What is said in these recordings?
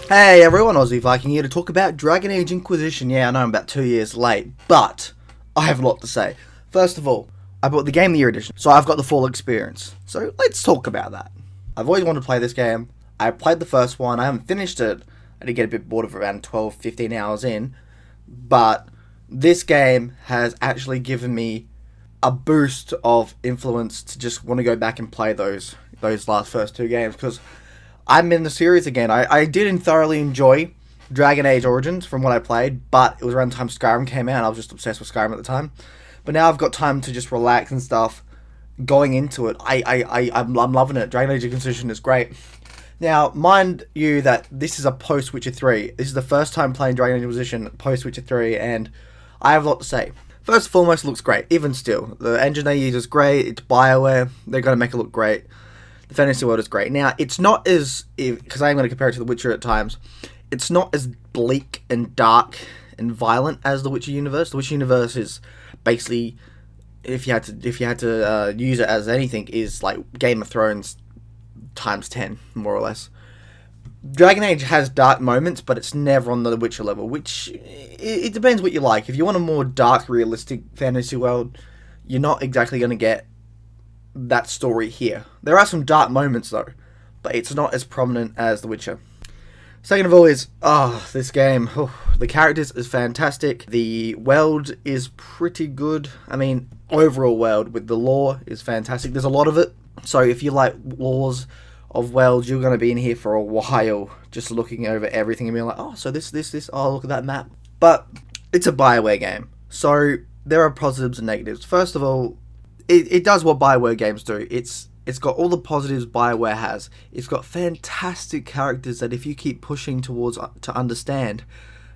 Hey everyone, Aussie Viking here to talk about Dragon Age Inquisition. Yeah, I know I'm about 2 years late, but I have a lot to say. First of all, I bought the Game of the Year edition, so I've got the full experience. So let's talk about that. I've always wanted to play this game. I played the first one, I haven't finished it. I did get a bit bored of around 12-15 hours in, but this game has actually given me a boost of influence to just want to go back and play those first two games, because I'm in the series again. I didn't thoroughly enjoy Dragon Age Origins from what I played, but it was around the time Skyrim came out. I was just obsessed with Skyrim at the time. But now I've got time to just relax and stuff. Going into it, I'm loving it. Dragon Age Inquisition is great. Now, mind you that this is a post-Witcher 3. This is the first time playing Dragon Age Inquisition post-Witcher 3, and I have a lot to say. First and foremost, it looks great, even still. The engine they use is great. It's BioWare. They're going to make it look great. The fantasy world is great. Now, it's not as, because I'm going to compare it to The Witcher at times, it's not as bleak and dark and violent as The Witcher universe. The Witcher universe is basically, if you had to use it as anything, is like Game of Thrones times 10, more or less. Dragon Age has dark moments, but it's never on the Witcher level, which, it depends what you like. If you want a more dark, realistic fantasy world, you're not exactly going to get that story here. There are some dark moments though, but it's not as prominent as The Witcher. Second of all is, this game, the characters is fantastic. The world is pretty good. I mean, overall world with the lore is fantastic. There's a lot of it. So if you like laws of worlds, you're going to be in here for a while just looking over everything and being like, oh, so this, oh, look at that map. But it's a BioWare game. So there are positives and negatives. First of all, it does what BioWare games do. It's got all the positives BioWare has. It's got fantastic characters that if you keep pushing towards to understand,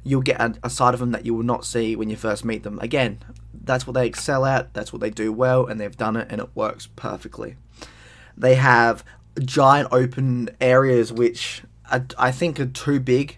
you'll get a side of them that you will not see when you first meet them. Again, that's what they excel at. That's what they do well, and they've done it, and it works perfectly. They have giant open areas which I think are too big.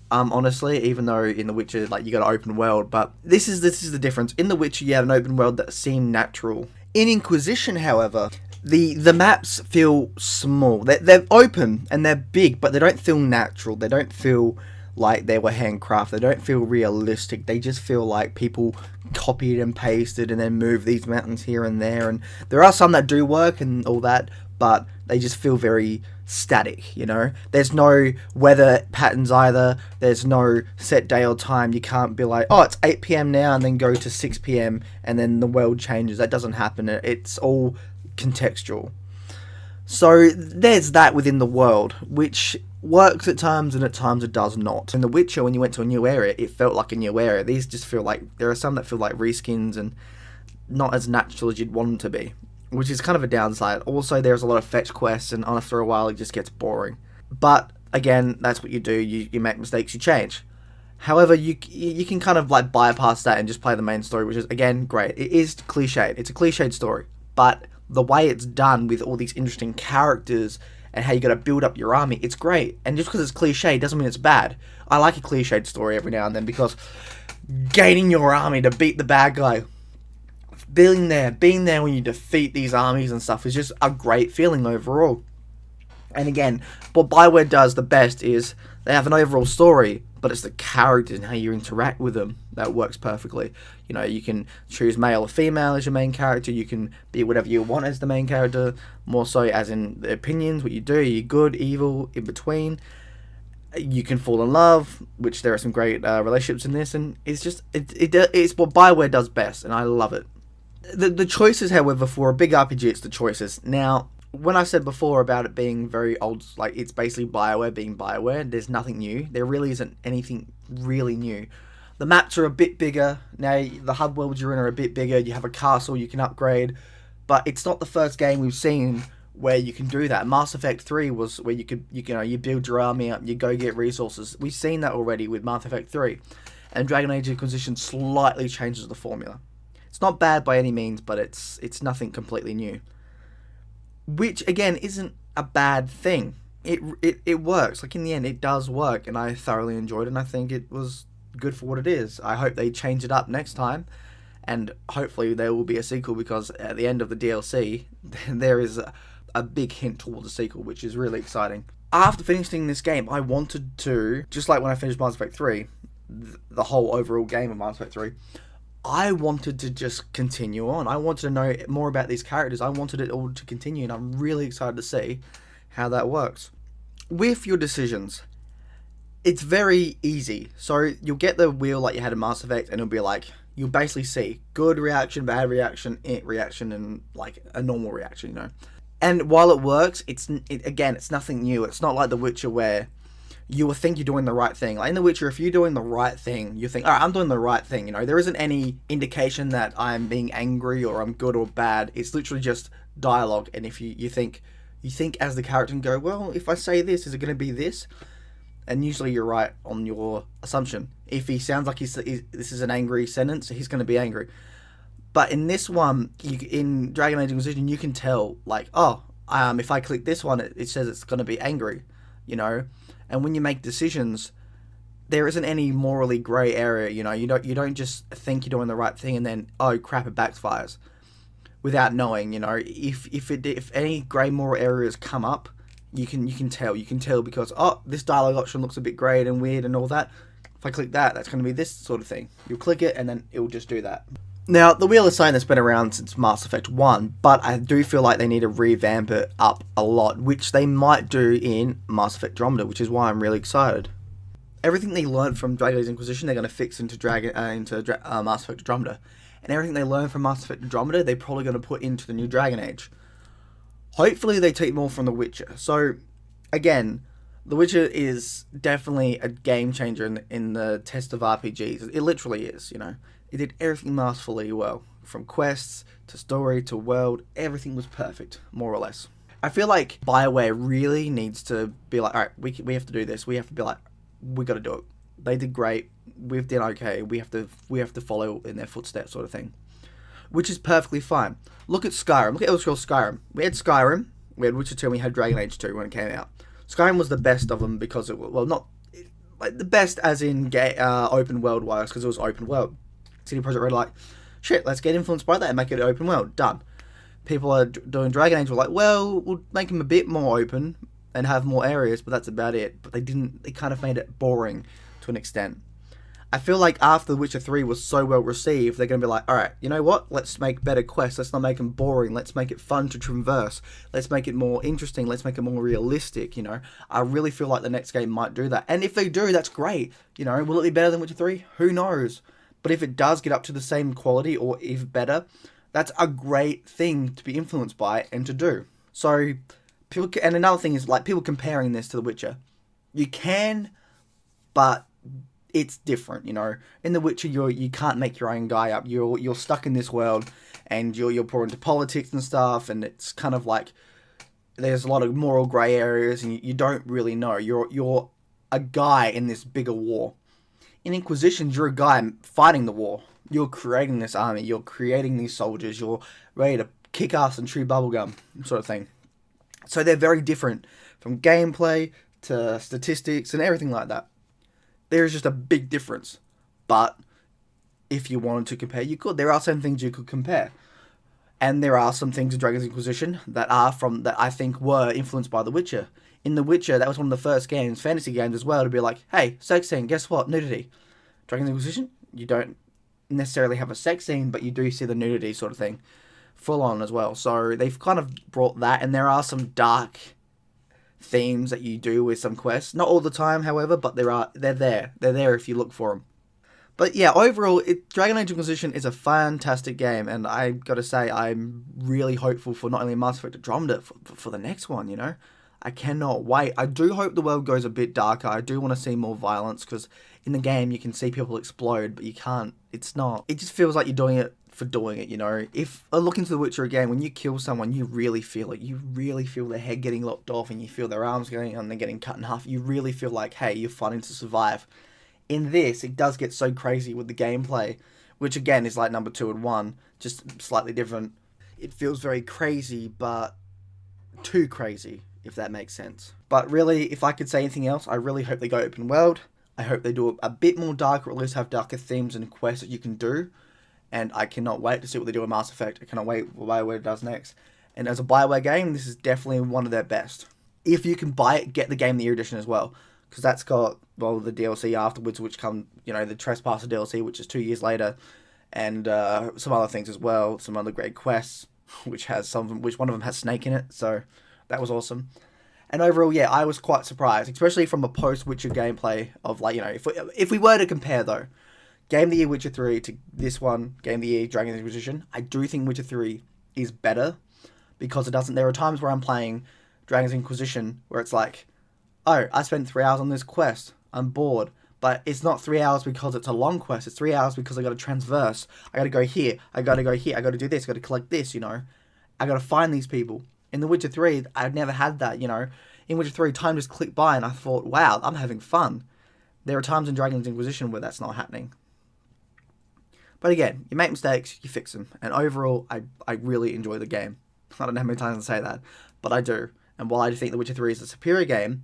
Honestly, even though in The Witcher, like, you got an open world, but this is the difference. In The Witcher, you have an open world that seemed natural. In Inquisition, however, the maps feel small. They're open and they're big, but they don't feel natural. They don't feel like they were handcrafted. They don't feel realistic. They just feel like people copied and pasted and then moved these mountains here and there. And there are some that do work and all that, but they just feel very static, you know? There's no weather patterns either. There's no set day or time. You can't be like, oh, it's 8 p.m. now and then go to 6 p.m. and then the world changes. That doesn't happen. It's all contextual. So there's that within the world, which works at times and at times it does not. In The Witcher, when you went to a new area, it felt like a new area. These just feel like, there are some that feel like reskins and not as natural as you'd want them to be, which is kind of a downside. Also, there's a lot of fetch quests, and after a while, it just gets boring. But, again, that's what you do. You make mistakes, you change. However, you can kind of, like, bypass that and just play the main story, which is, again, great. It is cliched. It's a cliched story. But the way it's done with all these interesting characters and how you got to build up your army, it's great. And just because it's cliched doesn't mean it's bad. I like a cliched story every now and then, because gaining your army to beat the bad guy, being there when you defeat these armies and stuff is just a great feeling overall. And again, what BioWare does the best is they have an overall story, but it's the characters and how you interact with them that works perfectly. You know, you can choose male or female as your main character. You can be whatever you want as the main character, more so as in the opinions, what you do. You're good, evil, in between. You can fall in love, which there are some great relationships in this, and it's just it's what BioWare does best, and I love it. The choices, however, for a big RPG, it's the choices. Now, when I said before about it being very old, like, it's basically BioWare being BioWare, there's nothing new. There really isn't anything really new. The maps are a bit bigger. Now, the hub worlds you're in are a bit bigger. You have a castle you can upgrade. But it's not the first game we've seen where you can do that. Mass Effect 3 was where you build your army up, you go get resources. We've seen that already with Mass Effect 3. And Dragon Age Inquisition slightly changes the formula. It's not bad by any means, but it's nothing completely new. Which, again, isn't a bad thing. It works. Like, in the end, it does work, and I thoroughly enjoyed it, and I think it was good for what it is. I hope they change it up next time, and hopefully there will be a sequel, because at the end of the DLC, there is a big hint towards a sequel, which is really exciting. After finishing this game, I wanted to, just like when I finished Mass Effect 3, the whole overall game of Mass Effect 3, I wanted to just continue on. I wanted to know more about these characters. I wanted it all to continue, and I'm really excited to see how that works. With your decisions, it's very easy. So you'll get the wheel like you had in Mass Effect, and it'll be like, you'll basically see good reaction, bad reaction, reaction, and like a normal reaction, you know. And while it works, it's nothing new. It's not like The Witcher where you will think you're doing the right thing. Like in The Witcher, if you're doing the right thing, you think, all right, I'm doing the right thing. You know, there isn't any indication that I'm being angry or I'm good or bad. It's literally just dialogue. And if you think as the character and go, well, if I say this, is it going to be this? And usually you're right on your assumption. If he sounds like this is an angry sentence, he's going to be angry. But in this one, in Dragon Age Inquisition, you can tell, like, if I click this one, it says it's going to be angry, you know? And when you make decisions, there isn't any morally grey area, you know? You don't just think you're doing the right thing and then, oh, crap, it backfires. Without knowing, you know? If any grey moral areas come up, you can tell. You can tell because, this dialogue option looks a bit grey and weird and all that. If I click that, that's going to be this sort of thing. You'll click it and then it will just do that. Now, the wheel is something that's been around since Mass Effect 1, but I do feel like they need to revamp it up a lot, which they might do in Mass Effect Andromeda, which is why I'm really excited. Everything they learned from Dragon Age Inquisition, they're going to fix into Mass Effect Andromeda. And everything they learned from Mass Effect Andromeda, they're probably going to put into the new Dragon Age. Hopefully they take more from The Witcher. So, again, The Witcher is definitely a game changer in the test of RPGs. It literally is, you know. It did everything masterfully well. From quests, to story, to world, everything was perfect, more or less. I feel like BioWare really needs to be like, alright, we have to do this. We have to be like, we got to do it. They did great. We've done okay. We have to follow in their footsteps, sort of thing. Which is perfectly fine. Look at Skyrim. Look at Elder Scrolls Skyrim. We had Skyrim, we had Witcher 2, and we had Dragon Age 2 when it came out. Skyrim was the best of them because it, well, not like the best as in open world wise, because it was open world. CD Projekt Red like, shit, let's get influenced by that and make it open world. Done. People are doing Dragon Age were like, well, we'll make them a bit more open and have more areas, but that's about it. But they kind of made it boring to an extent. I feel like after The Witcher 3 was so well received, they're going to be like, alright, you know what? Let's make better quests. Let's not make them boring. Let's make it fun to traverse. Let's make it more interesting. Let's make it more realistic, you know? I really feel like the next game might do that. And if they do, that's great. You know, will it be better than Witcher 3? Who knows? But if it does get up to the same quality or even better, that's a great thing to be influenced by and to do. So, and another thing is, like, people comparing this to The Witcher. You can, but it's different, you know. In The Witcher, you can't make your own guy up. You're stuck in this world, and you're poured into politics and stuff, and it's kind of like there's a lot of moral grey areas, and you don't really know. You're a guy in this bigger war. In Inquisition, you're a guy fighting the war. You're creating this army. You're creating these soldiers. You're ready to kick ass and chew bubblegum, sort of thing. So they're very different from gameplay to statistics and everything like that. There's just a big difference. But if you wanted to compare, you could. There are some things you could compare. And there are some things in Dragon's Inquisition that I think were influenced by The Witcher. In The Witcher, that was one of the first games, fantasy games as well, to be like, hey, sex scene, guess what? Nudity. Dragon's Inquisition, you don't necessarily have a sex scene, but you do see the nudity sort of thing full on as well. So they've kind of brought that, and there are some dark themes that you do with some quests. Not all the time, however, but they're there. They're there if you look for them. But yeah, overall, Dragon Age Inquisition is a fantastic game, and I gotta say, I'm really hopeful for not only Mass Effect Andromeda, for the next one, you know? I cannot wait. I do hope the world goes a bit darker. I do want to see more violence, because in the game you can see people explode, but you can't. It's not. It just feels like you're doing it for doing it, you know? If I look into The Witcher again, when you kill someone, you really feel it. You really feel their head getting lopped off, and you feel their arms going and they're getting cut in half. You really feel like, hey, you're fighting to survive. In this, it does get so crazy with the gameplay, which again is like number 2 and 1, just slightly different. It feels very crazy, but too crazy, if that makes sense. But really, if I could say anything else, I really hope they go open world. I hope they do a bit more dark, or at least have darker themes and quests that you can do. And I cannot wait to see what they do in Mass Effect. I cannot wait what it does next. And as a Bioware game, this is definitely one of their best. If you can buy it, get the Game of the Year edition as well, because that's got, well, the DLC afterwards, which come, the Trespasser DLC, which is 2 years later, and some other things as well, some other great quests, which one of them has Snake in it, so that was awesome. And overall, yeah, I was quite surprised, especially from a post-Witcher gameplay of, if we were to compare, though, Game of the Year Witcher 3 to this one, Game of the Year Dragon's Inquisition, I do think Witcher 3 is better, because there are times where I'm playing Dragon's Inquisition where it's like, oh, I spent 3 hours on this quest, I'm bored. But it's not 3 hours because it's a long quest, it's 3 hours because I got to transverse, I got to go here, I got to go here, I got to do this, I got to collect this, I got to find these people. In The Witcher 3, I've never had that, In Witcher 3, time just clicked by and I thought, wow, I'm having fun. There are times in Dragon's Inquisition where that's not happening. But again, you make mistakes, you fix them. And overall, I really enjoy the game. I don't know how many times I say that, but I do. And while I do think The Witcher 3 is a superior game,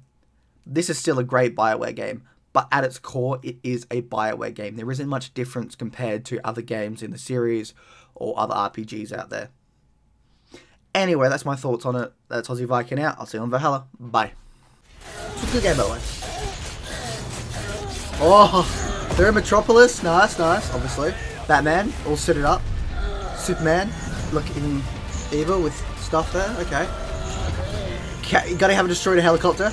this is still a great Bioware game. But at its core, it is a Bioware game. There isn't much difference compared to other games in the series or other RPGs out there. Anyway, that's my thoughts on it. That's Aussie Viking out. I'll see you on Valhalla. Bye. It's a good game, by the way. Oh, they're in Metropolis. Nice, obviously. Batman, all suited up. Superman, looking evil with stuff there. Okay. Gotta have a destroyed helicopter.